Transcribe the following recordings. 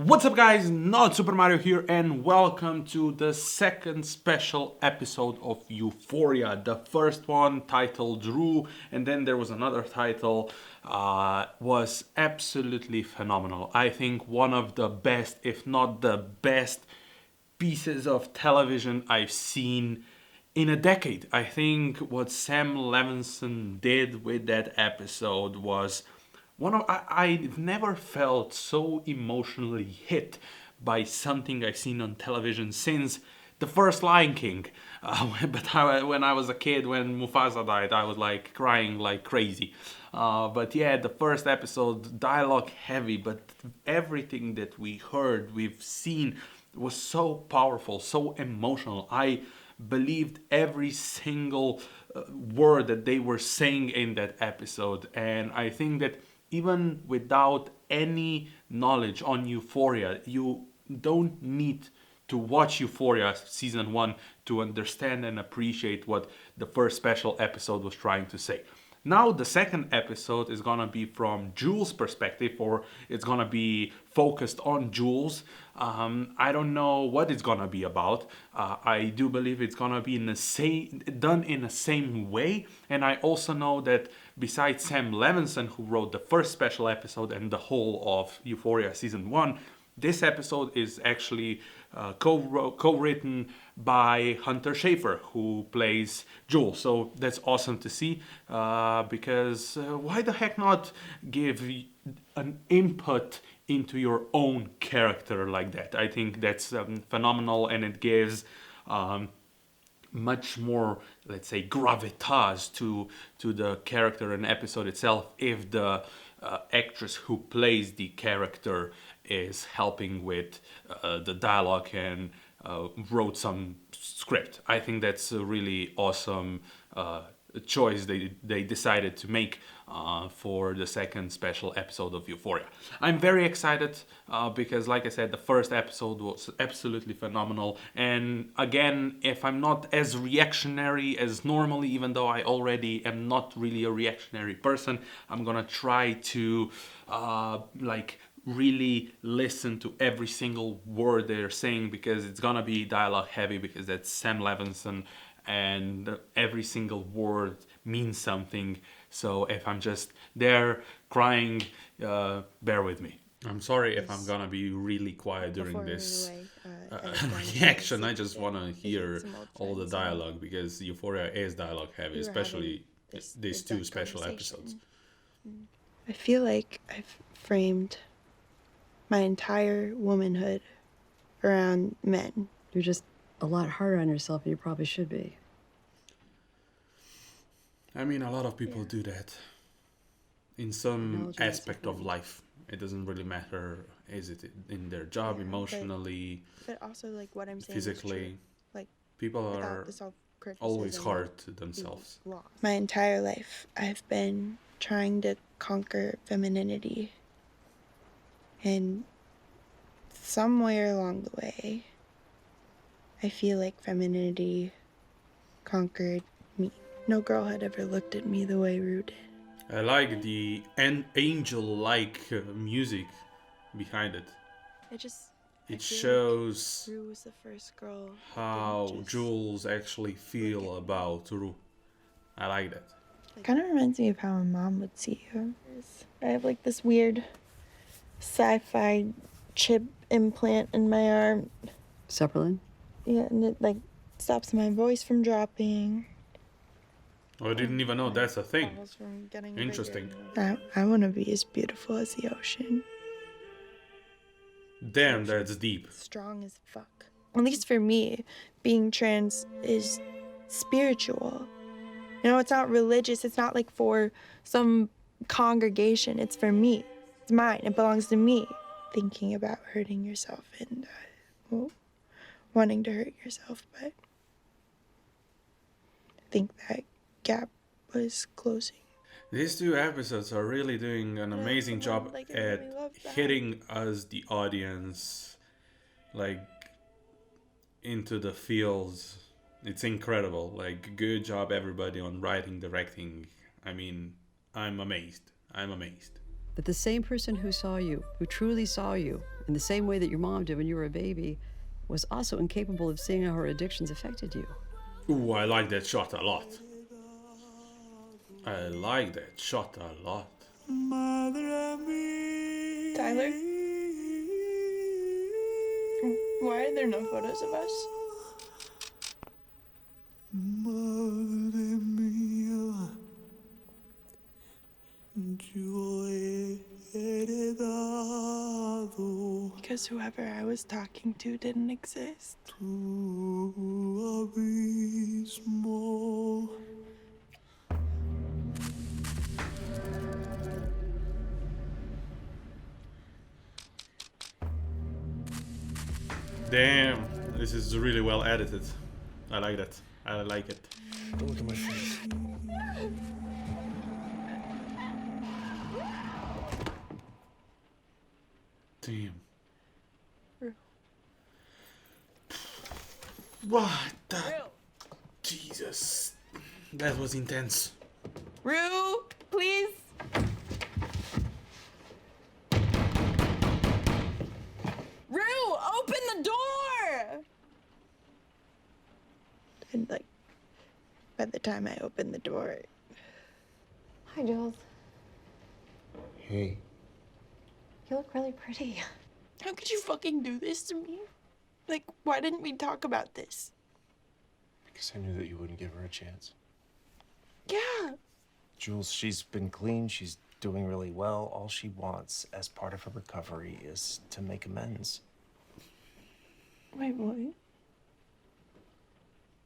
What's up guys, not Super Mario here and welcome to the second special episode of Euphoria. The first one titled Drew and then there was another title was absolutely phenomenal. I think one of the best, if not the best pieces of television I've seen in a decade. I think what Sam Levinson did with that episode was I've never felt so emotionally hit by something I've seen on television since the first Lion King. When I was a kid, when Mufasa died, I was like crying like crazy. But yeah, the first episode, dialogue heavy, but everything that we heard, we've seen was so powerful, so emotional. I believed every single word that they were saying in that episode, and I think that even without any knowledge on Euphoria, you don't need to watch Euphoria season 1 to understand and appreciate what the first special episode was trying to say. Now the second episode is gonna be from Jules' perspective, or it's gonna be focused on Jules. I don't know what it's gonna be about. I do believe it's gonna be done in the same way, and I also know that besides Sam Levinson, who wrote the first special episode and the whole of Euphoria season 1, this episode is actually co-written by Hunter Schafer, who plays Jules. So that's awesome to see, because why the heck not give an input into your own character like that? I think that's phenomenal, and it gives much more, let's say, gravitas to the character and episode itself if the actress who plays the character is helping with the dialogue and wrote some script. I think that's a really awesome choice they decided to make for the second special episode of Euphoria. I'm very excited because, like I said, the first episode was absolutely phenomenal. And again, if I'm not as reactionary as normally, even though I already am not really a reactionary person, I'm gonna try to really listen to every single word they're saying, because it's gonna be dialogue heavy, because that's Sam Levinson and every single word means something. So if I'm just there crying, bear with me. I'm sorry if I'm gonna be really quiet during this reaction. I just want to hear all the dialogue, because Euphoria is dialogue heavy, especially these two special episodes. I feel like I've framed my entire womanhood around men. You're just a lot harder on yourself than you probably should be. I mean, a lot of people do that in some aspect of life. It doesn't really matter. Is it in their job, emotionally, but also like what I'm saying physically? Like, people are always hard to themselves. My entire life, I've been trying to conquer femininity, and somewhere along the way, I feel like femininity conquered me. No girl had ever looked at me the way Rue did. I like the angel-like music behind it. It shows Rue was the first girl how Jules actually feel about Rue. I like that. Kind of reminds me of how my mom would see you. I have like this weird sci-fi chip implant in my arm. Zeppelin? Yeah, and it like stops my voice from dropping. I didn't even know that's a thing. Interesting. I want to be as beautiful as the ocean. Damn, that's deep. Strong as fuck. At least for me, being trans is spiritual. You know, it's not religious. It's not like for some congregation. It's for me. It's mine. It belongs to me. Thinking about hurting yourself and wanting to hurt yourself, but I think that gap was closing. These two episodes are really doing an amazing job at hitting us, the audience, like into the feels. It's incredible. Like, good job everybody on writing, directing. I mean, I'm amazed. That the same person who saw you, who truly saw you, in the same way that your mom did when you were a baby, was also incapable of seeing how her addictions affected you. Ooh, I like that shot a lot. I like that shot a lot. Tyler? Why are there no photos of us? Because whoever I was talking to didn't exist. Damn, this is really well edited. I like that. I like it. Don't look at my face. Damn. Rue. What the? Jesus. That was intense. Rue, please. Rue, open the door! And like, by the time I opened the door, Hi, Jules. Hey. You look really pretty. how could you fucking do this to me? Like, why didn't we talk about this? Because I knew that you wouldn't give her a chance. Yeah. Jules, she's been clean. She's doing really well. All she wants as part of her recovery is to make amends. Wait, what?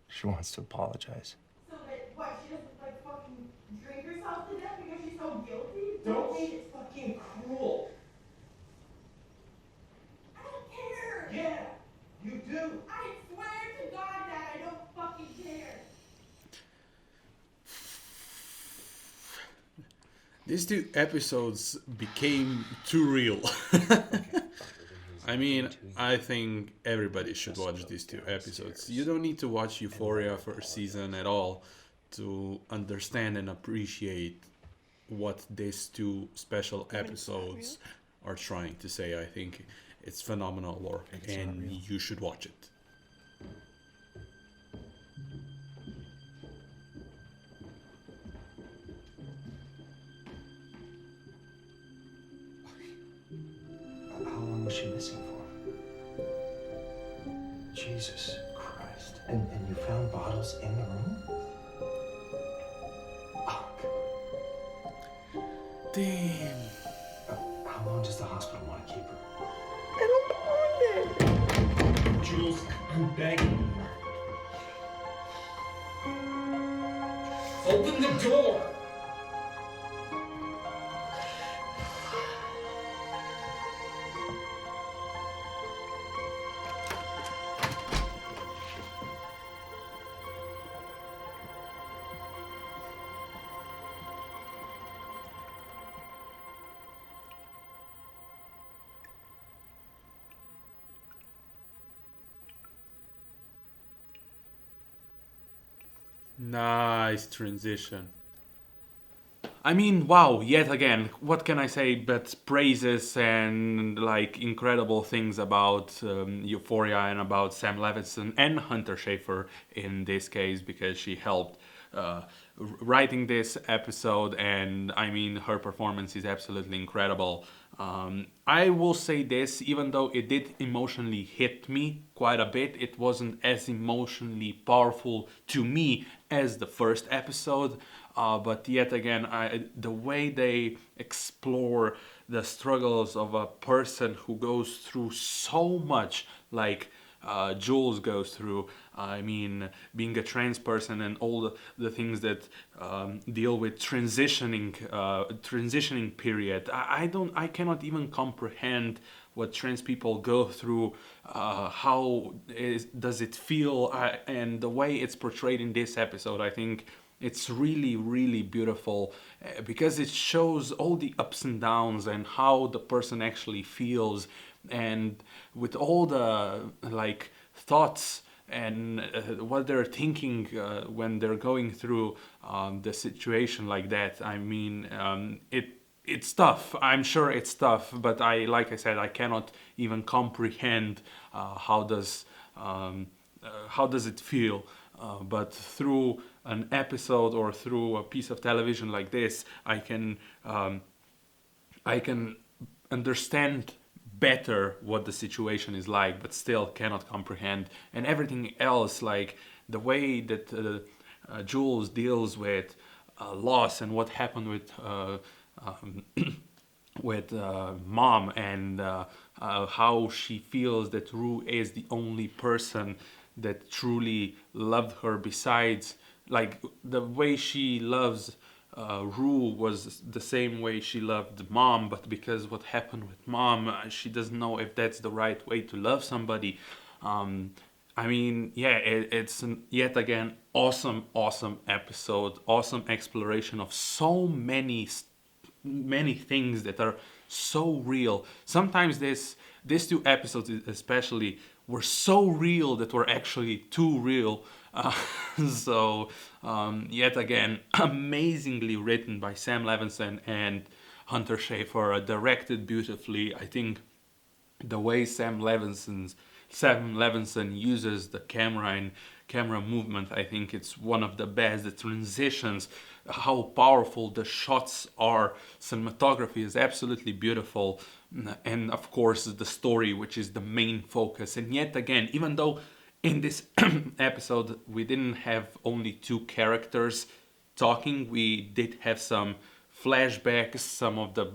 She wants to apologize. So that what? She doesn't like fucking drink herself to death because she's so guilty? Don't be it's fucking cruel. I don't care. Yeah, you do. I swear to God that I don't fucking care. These two episodes became too real. I mean, I think everybody should watch these two episodes. You don't need to watch Euphoria first season at all to understand and appreciate what these two special episodes are trying to say. I think it's phenomenal work and you should watch it. How long was she missing for? Jesus Christ. And you found bottles in the room? Oh, Damn. how long does the hospital want to keep her? I don't want it. Jules, I'm begging. Open the door! Nice transition. I mean, wow, yet again, what can I say but praises and like incredible things about Euphoria and about Sam Levinson and Hunter Schafer in this case because she helped writing this episode, and I mean her performance is absolutely incredible. I will say this, even though it did emotionally hit me quite a bit, it wasn't as emotionally powerful to me as the first episode. But yet again, the way they explore the struggles of a person who goes through so much, like Jules goes through. I mean, being a trans person and all the things that deal with transitioning period. I cannot even comprehend what trans people go through. Does it feel? And the way it's portrayed in this episode, I think it's really, really beautiful because it shows all the ups and downs and how the person actually feels, and with all the like thoughts and what they're thinking when they're going through the situation like that. I mean, it's tough. I'm sure it's tough, but like I said, I cannot even comprehend how does it feel. But through an episode or through a piece of television like this, I can understand better what the situation is like, but still cannot comprehend. And everything else, like the way that Jules deals with loss and what happened with mom, and how she feels that Rue is the only person that truly loved her, besides, like, the way she loves Rue was the same way she loved mom, but because what happened with mom, she doesn't know if that's the right way to love somebody. I mean, yeah, yet again awesome episode, awesome exploration of so many things that are so real. Sometimes these two episodes especially were so real that were actually too real. So yet again, amazingly written by Sam Levinson and Hunter Schafer, directed beautifully. I think the way Sam Levinson uses the camera and camera movement, I think it's one of the best. The transitions, how powerful the shots are, cinematography is absolutely beautiful, and of course the story, which is the main focus. And yet again, even though in this episode we didn't have only two characters talking, we did have some flashbacks, some of the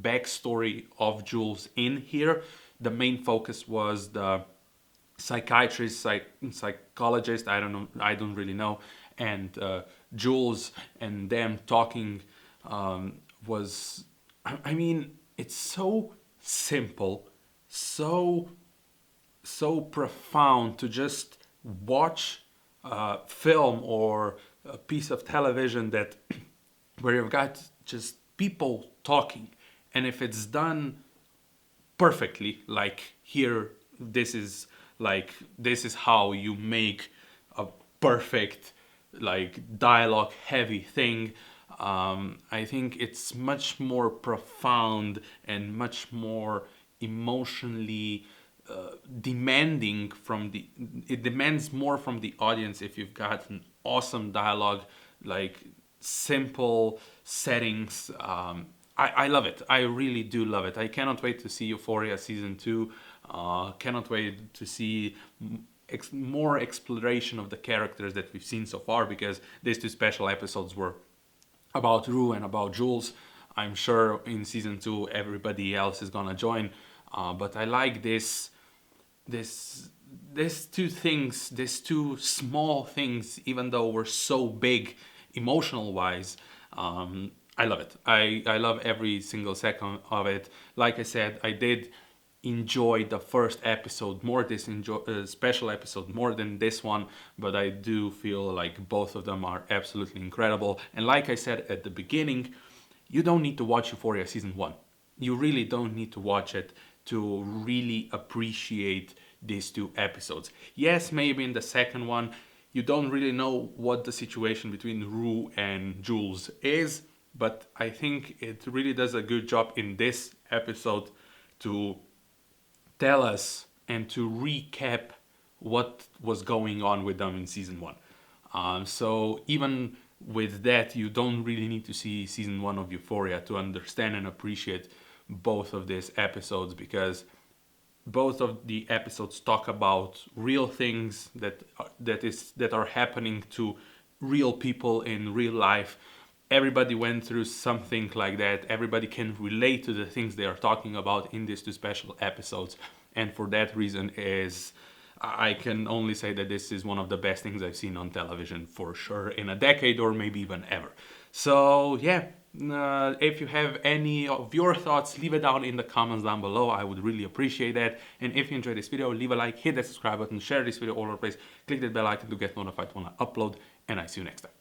backstory of Jules in here. The main focus was the psychiatrist, psychologist, I don't know, I don't really know, and Jules, and them talking was, I mean, it's so simple, so profound to just watch a film or a piece of television that where you've got just people talking, and if it's done perfectly, like here, this is how you make a perfect, like, dialogue heavy thing. I think it's much more profound and much more emotionally demanding from the it demands more from the audience if you've got an awesome dialogue, like simple settings. I love it. I really do love it. I cannot wait to see Euphoria season 2. Cannot wait to see more exploration of the characters that we've seen so far, because these two special episodes were about Rue and about Jules. I'm sure in season 2 everybody else is gonna join. But I like these two things, these two small things, even though we're so big emotional wise. I love it. I love every single second of it. Like I said, I did enjoy the first episode more, special episode more than this one, but I do feel like both of them are absolutely incredible. And like I said at the beginning, you don't need to watch Euphoria season 1. You really don't need to watch it to really appreciate these two episodes. Yes, maybe in the second one you don't really know what the situation between Rue and Jules is, but I think it really does a good job in this episode to tell us and to recap what was going on with them in season 1. So even with that, you don't really need to see season 1 of Euphoria to understand and appreciate both of these episodes, because both of the episodes talk about real things that are happening to real people in real life. Everybody went through something like that. Everybody can relate to the things they are talking about in these two special episodes, and for that reason I can only say that this is one of the best things I've seen on television for sure, in a decade or maybe even ever. So yeah, if you have any of your thoughts, leave it down in the comments down below. I would really appreciate that. And if you enjoyed this video, leave a like, hit that subscribe button, share this video all over the place, click that bell icon to get notified when I upload, and I see you next time.